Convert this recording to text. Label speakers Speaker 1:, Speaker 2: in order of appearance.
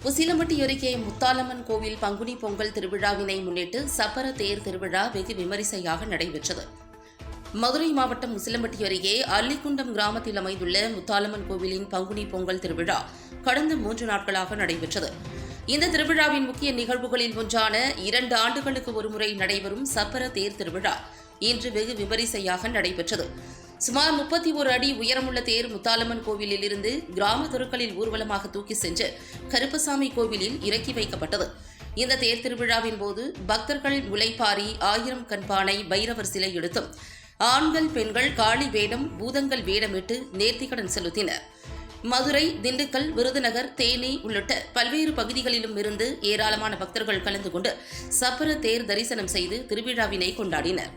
Speaker 1: உசிலம்பட்டி அருகே முத்தாலம்மன் கோவில் பங்குனி பொங்கல் திருவிழாவினை முன்னிட்டு சப்பர தேர் திருவிழா வெகு விமரிசையாக நடைபெற்றது. மதுரை மாவட்டம் உசிலம்பட்டி அருகே அல்லிக்குண்டம் கிராமத்தில் அமைந்துள்ள முத்தாலம்மன் கோவிலின் பங்குனி பொங்கல் திருவிழா கடந்த 3 நாட்களாக நடைபெற்றது. இந்த திருவிழாவின் முக்கிய நிகழ்வுகளில் ஒன்றான 2 ஆண்டுகளுக்கு ஒருமுறை நடைபெறும் சப்பர தேர் திருவிழா இன்று வெகு விமரிசையாக நடைபெற்றது. சுமார் 31 அடி உயரமுள்ள தேர் முத்தாலம்மன் கோவிலில் இருந்து கிராம தெருக்களில் ஊர்வலமாக தூக்கி சென்று கருப்பசாமி கோவிலில் இறக்கி வைக்கப்பட்டது. இந்த தேர் திருவிழாவின் போது பக்தர்கள் முளைப்பாரி, 1000 கண்பானை, பைரவர் சிலை எடுத்தும் ஆண்கள் பெண்கள் காளி வேடம், பூதங்கள் வேடமிட்டு நேர்த்திக்கடன் செலுத்தினர். மதுரை, திண்டுக்கல், விருதுநகர், தேனி உள்ளிட்ட பல்வேறு பகுதிகளிலும் இருந்து ஏராளமான பக்தர்கள் கலந்து கொண்டு சப்பர தேர் தரிசனம் செய்து திருவிழாவினை கொண்டாடினர்.